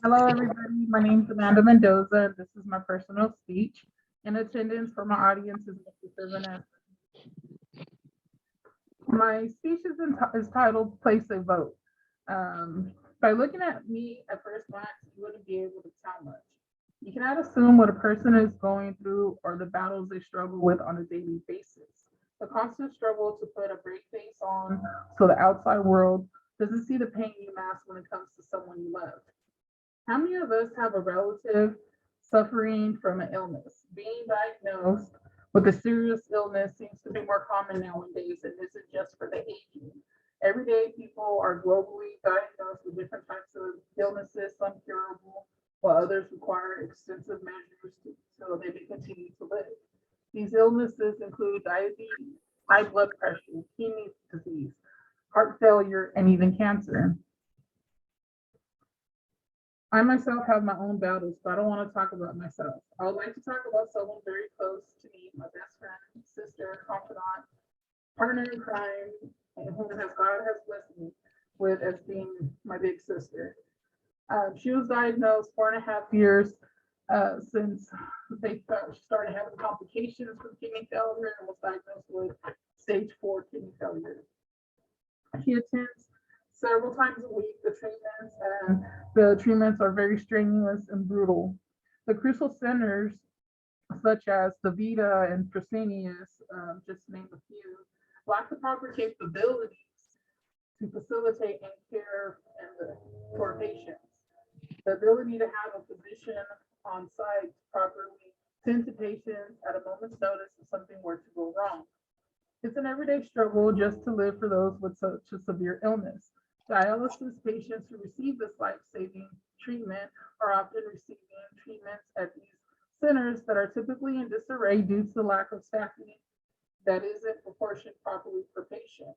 Hello, everybody. My name is Amanda Mendoza, and this is my personal speech. In attendance for my audience is Mr. Sylvan. My speech is titled Place a Vote. By looking at me at first glance, you wouldn't be able to tell much. You cannot assume what a person is going through or the battles they struggle with on a daily basis. The constant struggle to put a brave face on so the outside world doesn't see the pain you mask when it comes to someone you love. How many of us have a relative suffering from an illness? Being diagnosed with a serious illness seems to be more common nowadays and isn't just for the aging. Every day, people are globally diagnosed with different types of illnesses, some curable, while others require extensive measures so they can continue to live. These illnesses include diabetes, high blood pressure, kidney disease, heart failure, and even cancer. I myself have my own battles, but I don't want to talk about myself. I would like to talk about someone very close to me, my best friend, sister, confidant, partner in crime, and whom God has blessed me with as being my big sister. She was diagnosed 4.5 years since she started having complications from kidney failure and was diagnosed with stage 4 kidney failure. She attends several times a week and the treatments are very strenuous and brutal. The crucial centers, such as the Vita and Fresenius, just to name a few, lack the proper capabilities to facilitate and care for patients. The ability to have a physician on site to properly tend to patients at a moment's notice if something were to go wrong. It's an everyday struggle just to live for those with such a severe illness. Dialysis patients who receive this life saving treatment are often receiving treatments at these centers that are typically in disarray due to the lack of staffing that isn't proportioned properly per patient.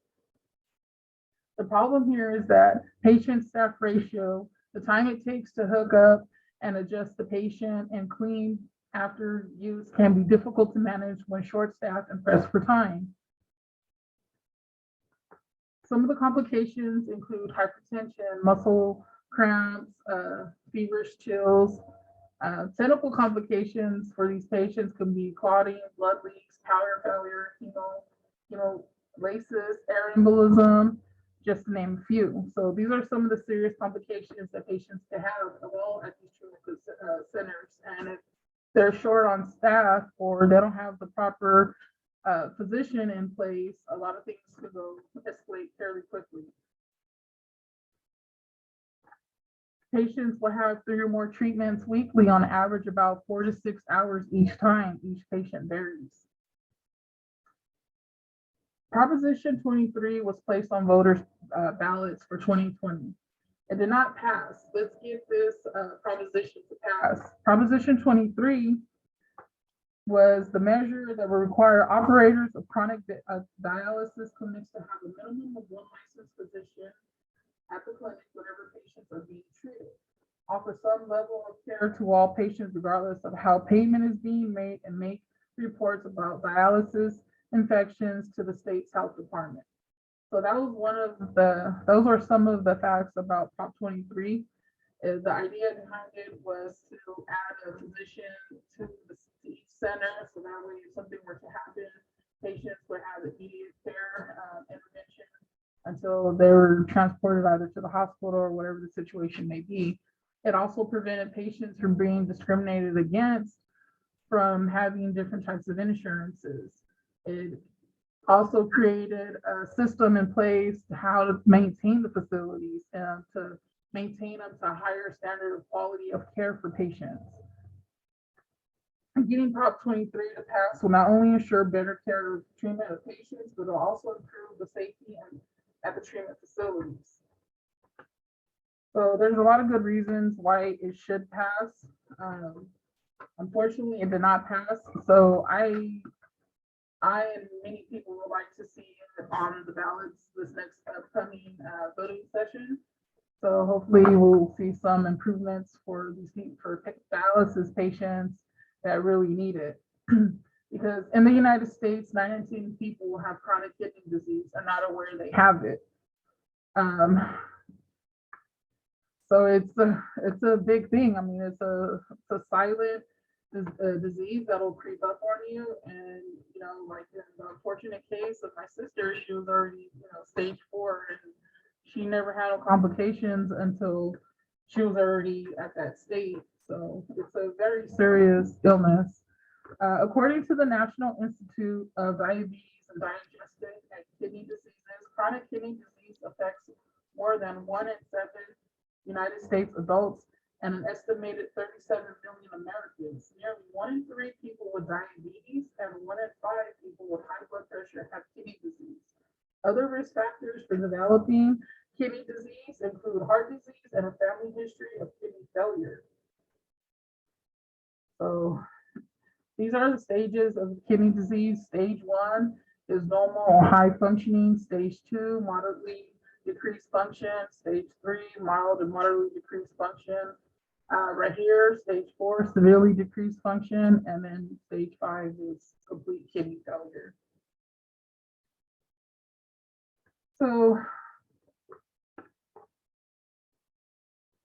The problem here is that patient staff ratio, the time it takes to hook up and adjust the patient and clean after use can be difficult to manage when short staffed and pressed for time. Some of the complications include hypertension, muscle cramps, feverish chills. Clinical complications for these patients can be clotting, blood leaks, power failure, hemolysis, air embolism, just to name a few. So these are some of the serious complications that patients can have while at these treatment centers. And if they're short on staff or they don't have the proper physician in place, a lot of things could go escalate fairly quickly. Patients will have 3 or more treatments weekly on average, about 4 to 6 hours each time. Each patient varies. Proposition 23 was placed on voters' ballots for 2020. It did not pass. Let's get this proposition to pass. Proposition 23 was the measure that would require operators of chronic dialysis clinics to have a minimum of one licensed physician at the clinic whenever patients are being treated. Offer some level of care to all patients regardless of how payment is being made, and make reports about dialysis infections to the state's health department. So that was those are some of the facts about Prop 23. The idea behind it was to add a physician to each center, so that way if something were to happen, patients would have immediate care intervention until they were transported either to the hospital or whatever the situation may be. It also prevented patients from being discriminated against from having different types of insurances. It also created a system in place to how to maintain the facilities and to maintain them to a higher standard of quality of care for patients. Getting Prop 23 to pass will not only ensure better care of treatment of patients, but it will also improve the safety at the treatment facilities. So there's a lot of good reasons why it should pass. Unfortunately, it did not pass. So I and many people would like to see it on the ballots this next upcoming voting session. So hopefully we'll see some improvements for dialysis patients that really need it. Because in the United States, 19 people have chronic kidney disease and not aware they have it. So it's a big thing. I mean, it's a silent disease that'll creep up on you, and like in the unfortunate case of my sister, she was already stage 4, and she never had no complications until she was already at that state. So it's a very serious illness. According to the National Institute of Diabetes and Digestive and Kidney Diseases, chronic kidney disease affects more than 1 in 7 United States adults and an estimated 37 million Americans. Nearly 1 in 3 people with diabetes and 1 in 5 people with high blood pressure have kidney disease. Other risk factors for developing kidney disease include heart disease and a family history of kidney failure. So these are the stages of kidney disease. Stage 1 is normal or high functioning. Stage 2, moderately decreased function. Stage 3, mild and moderately decreased function. Right here, stage 4, severely decreased function, and then stage 5 is complete kidney failure. So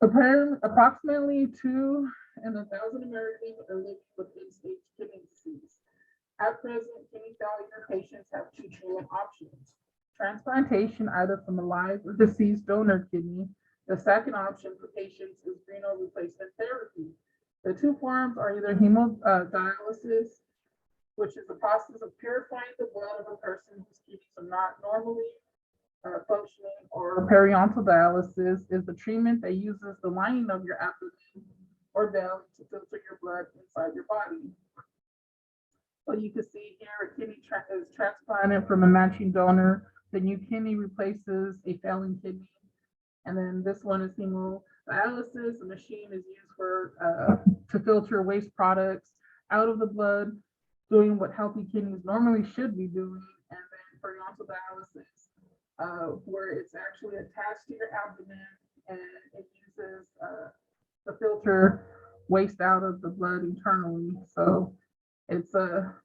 approximately 2 in 1,000 Americans are living with end-stage kidney disease. At present, kidney failure patients have 2 treatment options: transplantation, either from a live or deceased donor kidney. The second option for patients is renal replacement therapy. The 2 forms are either hemodialysis, which is the process of purifying the blood of a person whose kidneys are not normally functioning, or peritoneal dialysis is the treatment that uses the lining of your abdomen or belly to filter your blood inside your body. So you can see here a kidney is transplanted from a matching donor. The new kidney replaces a failing kidney. And then this one is hemodialysis. The machine is used for to filter waste products out of the blood, doing what healthy kidneys normally should be doing. And then peritoneal dialysis, where it's actually attached to your abdomen, and it uses to filter waste out of the blood internally. So it's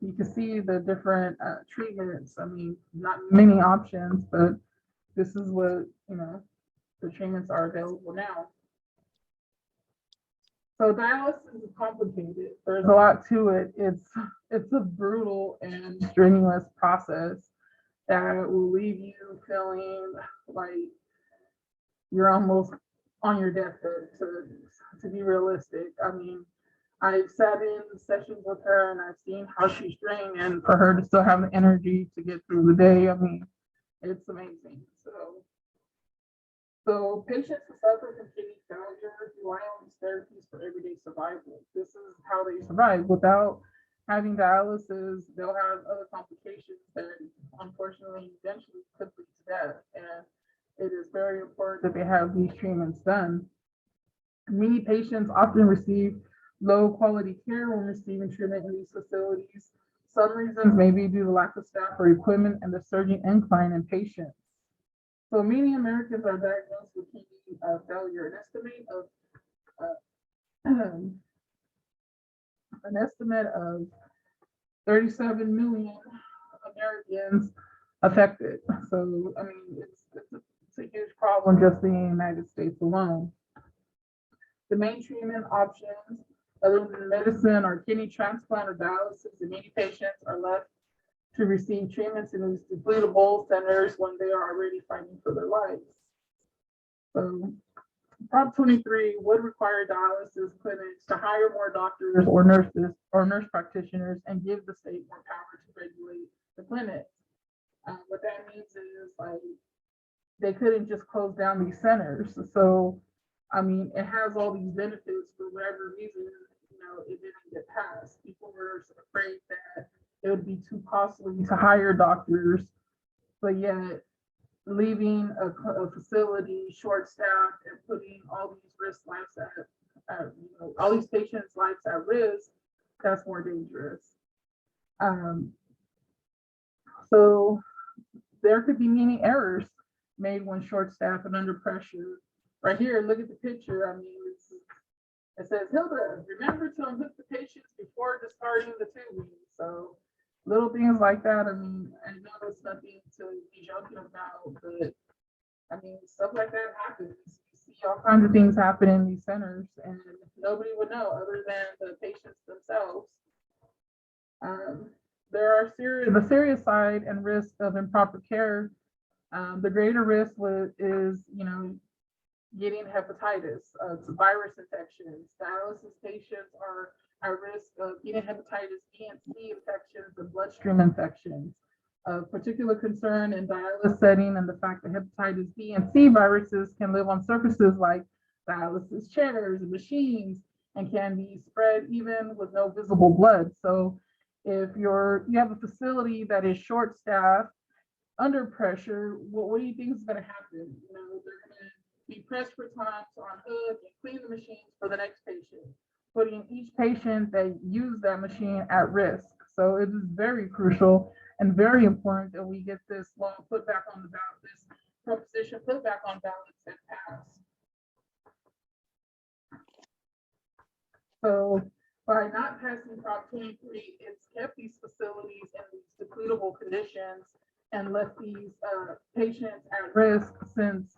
you can see the different treatments. I mean, not many options, but this is what the treatments are available now. So dialysis is complicated. There's a lot to it. It's a brutal and strenuous process that will leave you feeling like you're almost on your deathbed, to be realistic. I mean, I've sat in sessions with her and I've seen how she's drained, and for her to still have the energy to get through the day, I mean, it's amazing. So patients who suffer from kidney failure rely on these therapies for everyday survival. This is how they survive. Without having dialysis, they'll have other complications that unfortunately eventually could lead to death. And it is very important that they have these treatments done. Many patients often receive low quality care when receiving treatment in these facilities. Some reasons may be due to lack of staff or equipment and the surging incline in patients. So many Americans are diagnosed with kidney failure. An estimate of 37 million Americans affected. So I mean, it's a huge problem just in the United States alone. The main treatment options, other than medicine, are kidney transplant or dialysis, and many patients are left to receive treatments in these depletable centers when they are already fighting for their lives. So Prop 23 would require dialysis clinics to hire more doctors or nurses or nurse practitioners and give the state more power to regulate the clinics. What that means is like they couldn't just close down these centers. So I mean, it has all these benefits. For whatever reason, it didn't get passed. People were afraid that it would be too costly to hire doctors, but yet leaving a facility short-staffed and putting all these lives all these patients' lives at risk, that's more dangerous. So there could be many errors made when short-staffed and under pressure. Right here, look at the picture. I mean, it says, Hilda, remember to unhook the patients before discarding the tubing. So little things like that. I mean, I know it's nothing to be joking about, but I mean, stuff like that happens. You see all kinds of things happen in these centers, and nobody would know other than the patients themselves. There are the serious side and risk of improper care. The greater risk is, getting hepatitis, virus infections. Dialysis patients are at risk of getting hepatitis B and C infections and bloodstream infections. Of particular concern in dialysis setting and the fact that hepatitis B and C viruses can live on surfaces like dialysis chairs and machines and can be spread even with no visible blood. So if you have a facility that is short staffed, under pressure, what do you think is going to happen? They're going to be pressed for time to unhook and clean the machines for the next patient, putting each patient that use that machine at risk. So it is very crucial and very important that we get this law put back on the ballot, this proposition put back on ballots and passed. So by not passing Prop 23, it's kept these facilities in these depletable conditions and left these patients at risk since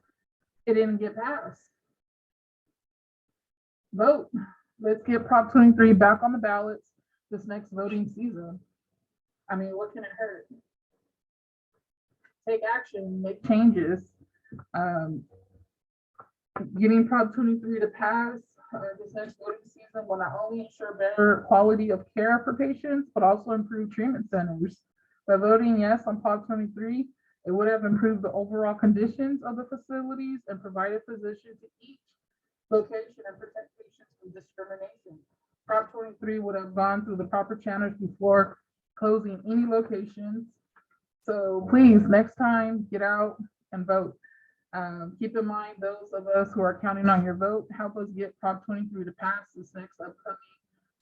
it didn't get passed. Vote. Let's get Prop 23 back on the ballots this next voting season. I mean, what can it hurt? Take action, make changes. Getting Prop 23 to pass this next voting season will not only ensure better quality of care for patients, but also improve treatment centers. By voting yes on Prop 23, it would have improved the overall conditions of the facilities and provided physicians to each location and protect patients from discrimination. Prop 23 would have gone through the proper channels before closing any locations. So please, next time, get out and vote. Keep in mind, those of us who are counting on your vote, help us get Prop 23 to pass this next upcoming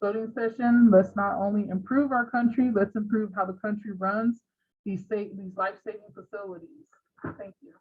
voting session. Let's not only improve our country, let's improve how the country runs these life-saving facilities. Thank you.